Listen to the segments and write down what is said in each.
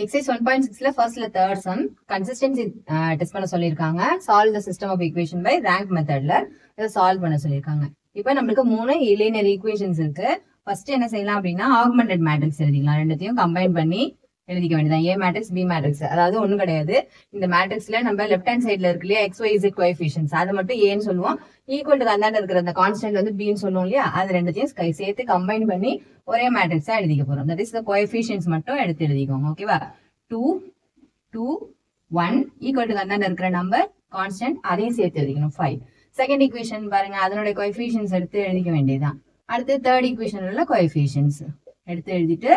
Exercise 1.6ல firstல third sum consistency test பண்ண சொல்லிருக்காங்க. Solve the system of equation by rank methodல இத solve பண்ண சொல்லிருக்காங்க. இப்போ நமக்கு மூணு linear equations இருக்கு. First என்ன செய்யலாம் அப்படின்னா augmented matrix எழுதிக்கலாம். ரெண்டுத்தையும் combine பண்ணி எழுதிக்க வேண்டியதான். A matrix B matrix. அதாவது ஒண்ணும் கிடையாது. இந்த matrixல நம்ம left hand sideல இருக்கு இல்லையா x y z coefficients அது மட்டும் A ன்னு சொல்லுவோம். equal to அந்தாண்ட இருக்கிற அந்த constant வந்து B ன்னு சொல்லுவோம் இல்லையா அது ரெண்டுத்தையும் சேர்த்து combine பண்ணி ஒரே மேட்ரிக்ஸா எழுதிக்க போறோம். தட் இஸ் தி கோஎஃபிஷியன்ட்ஸ் மட்டும் எடுத்து எழுதிக்கோங்க. ஓகேவா? 2 2 1 ஈக்குவல் டு அந்தாண்ட இருக்கிற நம்பர் கான்ஸ்டன்ட் அதையும் சேர்த்து எழுதிக்கணும் 5. செகண்ட் ஈக்குவேஷன் பாருங்க அதனுடைய கோஎஃபிஷியன்ட்ஸ் எடுத்து எழுதிக்க வேண்டியதுதான். அடுத்து தேர்ட் ஈக்குவேஷன்ல உள்ள கோஎஃபிஷியன்ட்ஸ் எடுத்து எழுதிட்டு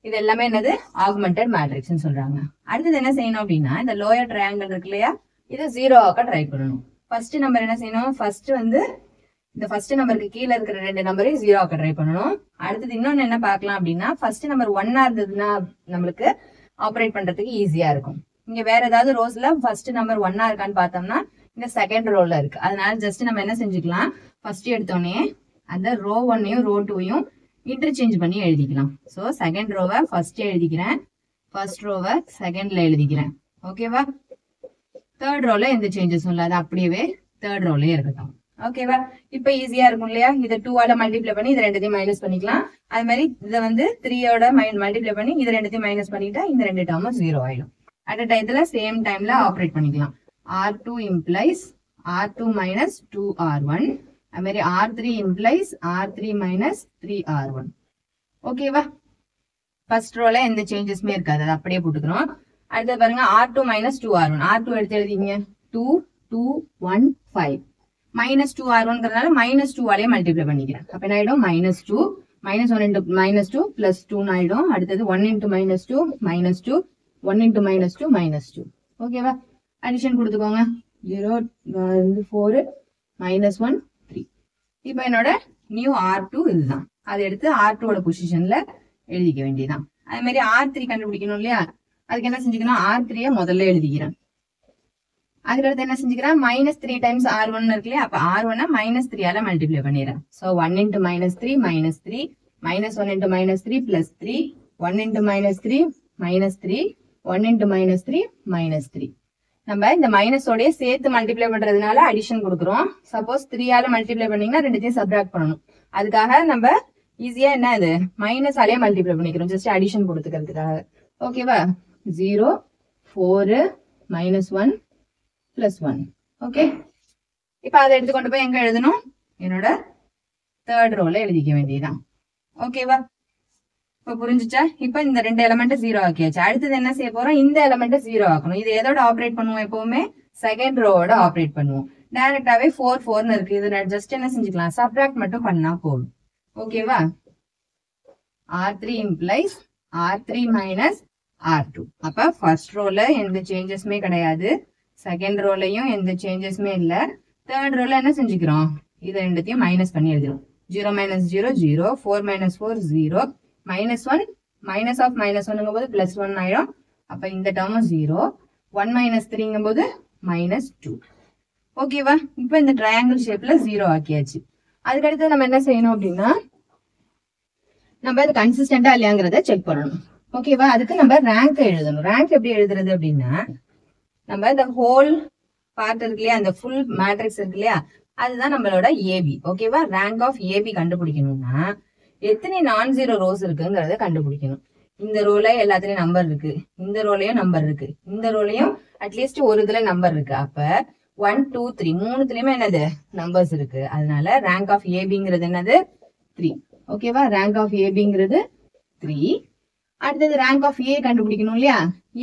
இது எல்லாமே என்னது ஆகுமெண்டட் மேட்ரிக்ஸ்னு சொல்றாங்க. அடுத்தது என்ன செய்யணும் அப்படின்னா இந்த லோயர் ட்ரையாங்கிள் இருக்கு இல்லையா இது 0 ஆக்க ட்ரை பண்ணணும். ஃபர்ஸ்ட் நம்பர் என்ன செய்யணும் ஃபர்ஸ்ட் வந்து இந்த ஃபர்ஸ்ட் நம்பருக்கு கீழே இருக்கிற ரெண்டு நம்பரையும் 0 ஆக்க ட்ரை பண்ணணும். அடுத்தது இன்னொன்னு என்ன பார்க்கலாம் அப்படின்னா ஃபர்ஸ்ட் நம்பர் 1 இருந்ததுன்னா நம்மளுக்கு ஆப்ரேட் பண்றதுக்கு ஈஸியா இருக்கும். இங்க வேற ஏதாவது ரோஸ்ல ஃபர்ஸ்ட் நம்பர் 1 இருக்கான்னு பார்த்தோம்னா இந்த செகண்ட் ரோல இருக்கு. அதனால ஜஸ்ட் நம்ம என்ன செஞ்சுக்கலாம் ஃபர்ஸ்ட் எடுத்தோடனே அந்த ரோ 1ஐயும் ரோ 2ஐயும் இன்டர்சேஞ்ச் பண்ணி எழுதிக்கலாம். ஸோ செகண்ட் ரோவை ஃபர்ஸ்ட் எழுதிக்கிறேன், ஃபர்ஸ்ட் ரோவை செகண்ட்ல எழுதிக்கிறேன். ஓகேவா? தேர்ட் ரோல எந்த சேஞ்சஸும் இல்லை, அது அப்படியே தேர்ட் ரோலயே இருக்கட்டும். ஓகேவா? இப்ப ஈஸியா இருக்கும் இல்லையா? இதை 2ஆல மல்டிப்ளை பண்ணி இது ரெண்டுத்தையும் மைனஸ் பண்ணிக்கலாம். அது மாதிரி இதை வந்து 3யோட மல்டிப்ளை பண்ணி இது ரெண்டுத்தையும் மைனஸ் பண்ணிட்டா இந்த ரெண்டு டேர்மும் 0 ஆயிடும். அட் அ டைத்துல சேம் டைம்ல ஆப்ரேட் பண்ணிக்கலாம். R2 implies R2 minus 2R1. அது மாதிரி R3 implies R3 minus 3R1. ஓகேவா? ஃபர்ஸ்ட் ரோல எந்த சேஞ்சஸுமே இருக்காது, அது அப்படியே போட்டுக்கிறோம். அடுத்தது பாருங்க R2 minus 2R1. R2 எடுத்து எழுதிங்க 2 2 1 5 minus 2R1ங்கிறதுனால minus 2ஆலே மல்டிப்ளை பண்ணிக்கிறேன். அப்ப என்ன ஆயிடும் -2 -1 into -2 plus 2 ஆயிடும். அடுத்தது 1 into -2 -2 1 into -2 -2. ஓகேவா? அடிஷன் கொடுத்துக்கோங்க 0 4 -1 3. இப்போ என்னோட நியூ R2 இதுதான். அதை எடுத்து R2ஓட பொசிஷன்ல எழுதிக்க வேண்டியதான். அதே மாதிரி R3 கண்டுபிடிக்கணும் இல்லையா அதுக்கு என்ன செஞ்சுக்கணும் R3 முதல்ல எழுதிக்கிறேன். அதுக்கடுத்து என்ன செஞ்சுக்கிறேன் -3 times R1 இருக்கு இல்லையா அப்ப R1 -3ஆல மல்டிப்ளை பண்ணிடுறேன். So 1 into -3 -3 -1 into -3 plus 3 1 into -3 -3 1 into -3 -3. நம்ம இந்த மைனஸோடய சேர்த்து மல்டிப்ளை பண்றதுனால அடிஷன் கொடுக்குறோம். சப்போஸ் 3ஆல மல்டிப்ளை பண்ணீங்கன்னா ரெண்டுத்தையும் சப்ராக்ட் பண்ணணும். அதுக்காக நம்ம ஈஸியா என்ன இது மைனஸாலே மல்டிப்ளை பண்ணிக்கிறோம் ஜஸ்ட் அடிஷன் கொடுத்துக்கிறதுக்காக. ஓகேவா? 0 4 -1 plus 1. ஓகே, இப்ப அதை எடுத்து கொண்டு போய் எங்க எழுதணும் என்னோட தேர்ட் ரோல எழுதிக்க வேண்டியதுதான். ஓகேவா? இப்ப புரிஞ்சுச்சா? இப்ப இந்த ரெண்டு எலமெண்ட் 0 ஆக்கியாச்சு. அடுத்தது என்ன செய்ய போறோம் இந்த எலமெண்ட் 0 ஆக்கணும். இது எதோட ஆப்ரேட் பண்ணுவோம் எப்பவுமே செகண்ட் ரோவோட ஆப்ரேட் பண்ணுவோம். டைரக்டாவே 4 4ன்னு இருக்கு. இது ஜஸ்ட் என்ன செஞ்சுக்கலாம் சப்ட்ராக்ட் மட்டும் பண்ணா போதும். ஓகேவா? R3 implies R3 minus R2. அப்ப ஃபர்ஸ்ட் ரோல எந்த சேஞ்சஸுமே கிடையாது, செகண்ட் ரோலையும் எந்த சேஞ்சஸுமே இல்ல. தேர்ட் ரோல என்ன செஞ்சுக்கிறோம் இது ரெண்டுத்தையும் மைனஸ் பண்ணி எழுதிரும். 0 minus 0 0 4 minus 4 0 -1 minus of -1ங்கும் போது +1 ஆயிடும். அப்ப இந்த டேர்மும் 0 1 minus 3ங்கும் போது -2. ஓகேவா? இப்ப இந்த ட்ரையாங்கிள் ஷேப்ல 0 ஆக்கியாச்சு. அதுக்கடுத்து நம்ம என்ன செய்யணும் அப்படின்னா நம்ம அது கன்சிஸ்டன்டா இல்லையாங்கிறத செக் பண்ணணும். ஓகேவா? அதுக்கு நம்ம ரேங்க் எழுதணும். ரேங்க் எப்படி எழுதுறது அப்படின்னா நம்ம இந்த ஹோல் பார்ட் இருக்கு இல்லையா அந்த ஃபுல் மேட்ரிக்ஸ் இருக்கு இல்லையா அதுதான் நம்மளோட ஏபி. ஓகேவா? ரேங்க் ஆஃப் ஏபி கண்டுபிடிக்கணும்னா எத்தனை நான் ஜீரோ ரோஸ் இருக்குங்கிறத கண்டுபிடிக்கணும். இந்த ரோல எல்லாத்துலயும் நம்பர் இருக்கு, இந்த ரோலையும் நம்பர் இருக்கு, இந்த ரோலையும் அட்லீஸ்ட் ஒரு இதுல நம்பர் இருக்கு. அப்ப 1 2 3 மூணுத்துலயுமே என்னது நம்பர்ஸ் இருக்கு. அதனால ரேங்க் ஆஃப் ஏபிங்கிறது என்னது 3. ஓகேவா? ரேங்க் ஆஃப் ஏபிங்கிறது 3. அடுத்தது ரேங்க் ஆஃப் ஏ கண்டுபிடிக்கணும் இல்லையா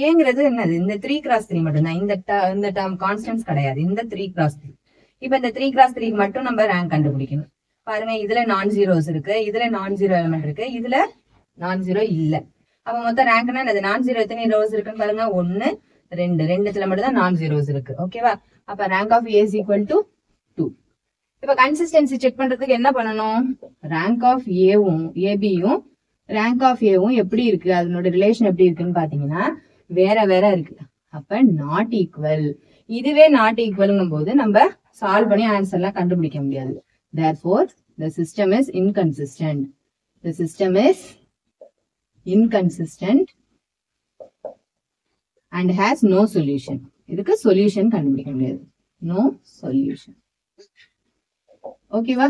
ஏங்கிறது என்னது இந்த 3 x 3 மட்டும்தான். இந்த டேர்ம் கான்ஸ்டன்ட்ஸ் கிடையாது, இந்த 3 x 3. இப்ப இந்த 3 x 3 மட்டும் நம்ம ரேங்க் கண்டுபிடிக்கணும். பாருங்க இதுல நான் ஜீரோஸ் இருக்கு, இதுல நான் ஜீரோ எலிமெண்ட் இருக்கு, இதுல நான் ஜீரோ இல்ல. அப்ப மொத்தம் ரேங்க்னா என்னது நான் ஜீரோ எத்தனை ரோஸ் இருக்குன்னு பாருங்க 1 2 ரெண்டுத்துல மட்டும் தான் நான் ஜீரோஸ் இருக்கு. ஓகேவா? அப்ப rank of A is equal to 2. இப்ப கன்சிஸ்டன்சி செக் பண்றதுக்கு என்ன பண்ணணும் ரேங்க் ஆஃப் ஏவும் ஏபியும் ரேங்க் ஆஃப் ஏவும் எப்படி இருக்கு அதனோட ரிலேஷன் எப்படி இருக்குன்னு பாத்தீங்கன்னா வேற வேற இருக்கு. அப்ப நாட் ஈக்குவல். இதுவே நாட் ஈக்குவல்ங்கும் போது நம்ம சால்வ் பண்ணி ஆன்சர் எல்லாம் கண்டுபிடிக்க முடியாது. Therefore, the system is inconsistent. The system is inconsistent and has no solution. இதுக்கு சொல்யூஷன் கண்டுபிடிக்க முடியாது. No solution. ஓகேவா?